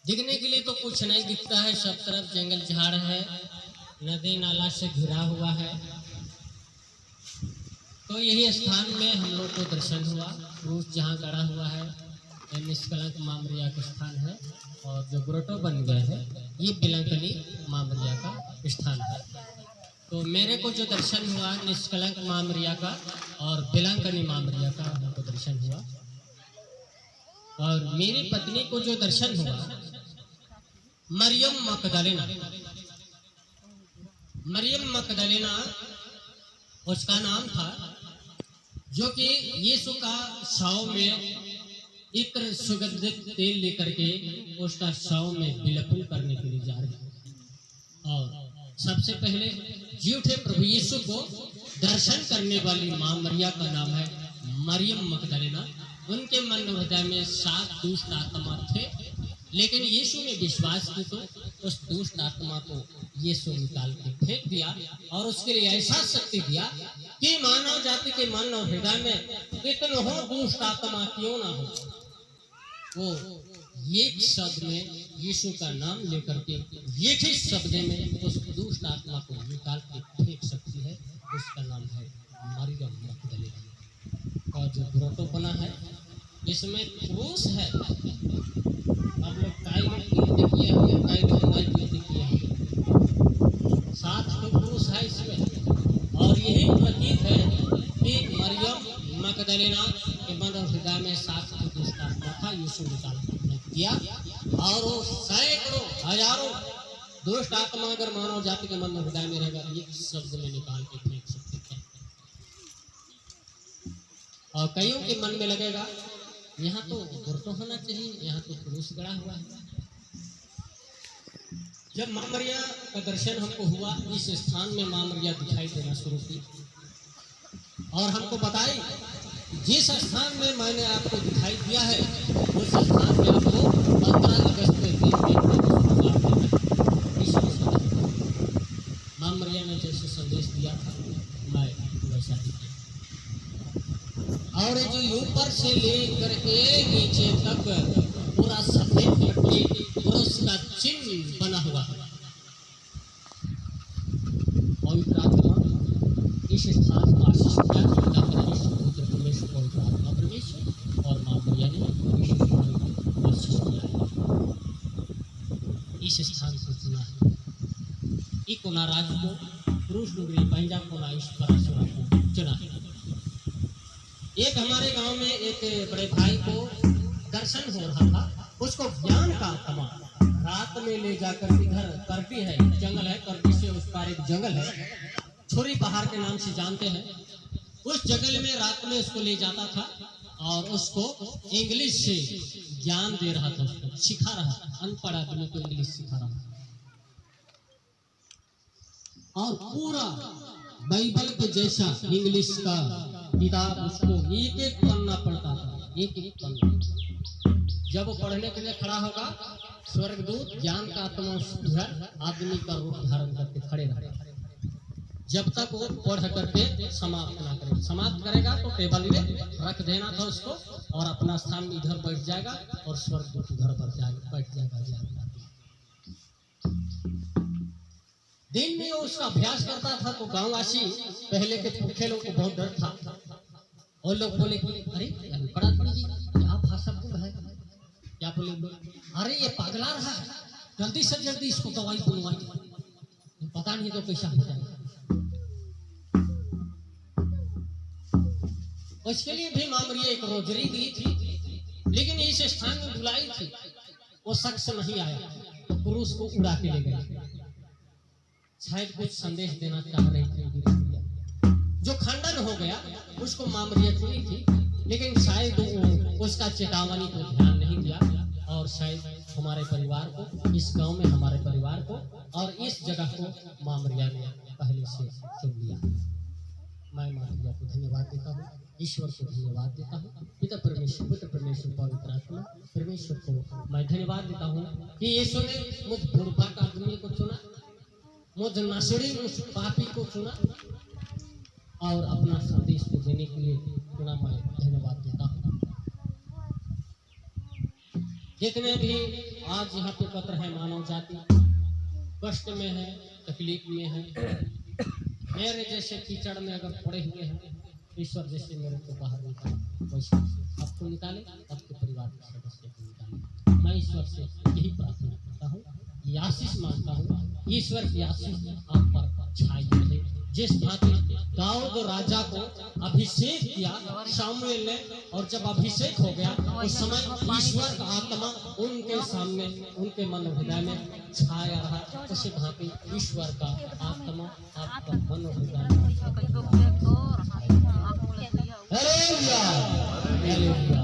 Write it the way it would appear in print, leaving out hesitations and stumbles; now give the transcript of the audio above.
दिखने के लिए तो कुछ नहीं दिखता है, सब तरफ जंगल झाड़ है, नदी नाला से घिरा हुआ है। तो यही स्थान में हम लोग को दर्शन हुआ। क्रूस जहाँ गड़ा हुआ है ये निष्कलंक माँ मैया का स्थान है, और जो ग्रोटो बन गया है ये बिलंकनी माँ मैया का स्थान है। तो मेरे को जो दर्शन हुआ निष्कलंक माँ मैया का और बिलंकनी माँ मैया का हमको दर्शन हुआ। और मेरी पत्नी को जो दर्शन हुआ मरियम मकदलेना, मरियम मकदलेना उसका नाम था, जो कि यीशु का शव में इत्र सुगंधित तेल लेकर के उसका शव में विलेपन करने के लिए जा रहे हैं। और सबसे पहले जी उठे प्रभु यीशु को दर्शन करने वाली माँ मरिया का नाम है मरियम मकदलेना। उनके मन और हृदय में 7 दुष्ट आत्मा थे, लेकिन यीशु में विश्वास की तो उस दुष्ट आत्मा को यीशु निकाल के फेंक दिया, और उसके लिए ऐसा शक्ति दिया कि मानव जाति के मन और हृदय में कितने हो दुष्ट आत्मा क्यों ना हो, वो एक शब्द में यीशु का नाम लेकर के एक ही शब्द में उस दुष्ट आत्मा को निकाल के फेंक सकती है। उसका नाम है मरियम मकदलेना। और जो ग्रोटो बना है इसमें क्रूस है। आप लोग काई में कीर्ति किए होंगे, काई में हमारी कीर्ति किए होंगे, 7 क्रूस है इसमें। और यही प्रतीक है कि मरियम मकदलेना के मन और हृदय में 7 दुष्ट आत्मा था, यीशु निकाल दिया। और वो सैकड़ों हजारों दुष्ट आत्मा अगर मानव जाति के मन और हृदय में रहेगा एक शब्द में निकाल के फेंक सकते हैं। और कईयों के मन में लगेगा यहाँ तो गुरतो होना चाहिए, यहाँ तो क्रूस गड़ा हुआ है। जब माँ मरिया का दर्शन हमको हुआ, इस स्थान में माँ मरिया दिखाई देना शुरू की और हमको बताई जिस स्थान में मैंने आपको दिखाई दिया है उस स्थान में आपको 15 अगस्त के दिन माँ मरिया ने जैसे संदेश दिया था मैं वैसा ही किया। और जो ऊपर से लेकर के नीचे तक पूरा सफेद पट्टी क्रूस का चिन्ह बना हुआ है। पवित्र आत्मा इस स्थान को आशीष किया, पिता परमेश्वर, पुत्र परमेश्वर, पवित्र आत्मा परमेश्वर और माँ मरिया ने इस स्थान को आशीष किया है। इस स्थान को चुना है। एक कोना राज को क्रूस डुगरी पंजा कोना ईश्वर को चुना है। एक हमारे गांव में एक बड़े भाई को दर्शन हो रहा था, उसको ज्ञान का आत्मा रात में ले जाकर इधर करपी है, जंगल है, करपी से उस पार एक जंगल है, छोरी पहाड़ के नाम से जानते हैं। उस जंगल में रात में उसको ले जाता था और उसको इंग्लिश से ज्ञान दे रहा था, उसको सिखा रहा था, अनपढ़ आदमी को इंग्लिश सिखा रहा था। और पूरा बाइबल के जैसा इंग्लिश का किताब उसको एक एक पन्ना पढ़ता था, एक एक पन्ना। जब वो पढ़ने के लिए खड़ा होगा स्वर्गदूत ज्ञान का आत्मा उधर आदमी का रूप धारण करके खड़े रहे, जब तक वो पढ़ करके समाप्त ना करे। समाप्त करेगा तो टेबल में रख देना था उसको और अपना स्थान में इधर बैठ जाएगा और स्वर्गदूत उधर बैठ जाएगा। दिन में उसका अभ्यास करता था तो गांववासी पहले के पुरखे लोग को बहुत डर था। और लोग बोले कि अरे बड़ा जी क्या भाषा बोल है, क्या बोले, अरे ये पागला रहा है, जल्दी से जल्दी इसको दवाई बुलवाई, पता नहीं तो कैसा हो जाएगा। उसके लिए भी माँ मरिया एक रोजरी दी थी, लेकिन इस स्थान में बुलाई थी, वो शख्स नहीं आया तो क्रूस को उड़ा के ले गए। शायद कुछ संदेश देना चाह रही थी। जो खंडन हो गया उसको माँ मरिया चुनी थी, लेकिन शायद उसका चेतावनी को ध्यान नहीं दिया और शायद हमारे परिवार को, इस गांव में हमारे परिवार को और इस जगह को माँ मरिया ने पहले से चुन लिया। मैं माँ मरिया को धन्यवाद देता हूँ, ईश्वर को धन्यवाद देता हूँ, पिता परमेश्वर, पुत्र परमेश्वर, पवित्र आत्मा परमेश्वर को मैं धन्यवाद देता हूँ कि यीशु ने मुझ बुढ़ापा का आदमी को चुना, मुझ नशेड़ी, मुझ पापी को चुना और अपना संदेश को देने के लिए चुना। मैं धन्यवाद देता हूँ। जितने भी आज यहाँ पे पत्र है, मानव जाति कष्ट में है, तकलीफ में है, मेरे जैसे कीचड़ में अगर पड़े हुए हैं, ईश्वर जैसे मेरे को बाहर निकाले, वैसे आपको निकाले, आपके परिवार के सदस्य को निकाले। मैं ईश्वर से यही प्रार्थना करता हूँ, ये आशीष मांगता हूँ, ईश्वर की आशीष आप पर छाई रहे। जिस भांति दाऊद राजा को अभिषेक किया शामुएल ने, और जब अभिषेक हो गया उस समय ईश्वर का आत्मा उनके सामने, उनके मन हृदय में छाया रहा, उसी भांति ईश्वर का आत्मा आपका मन हृदय में। Hallelujah, hallelujah.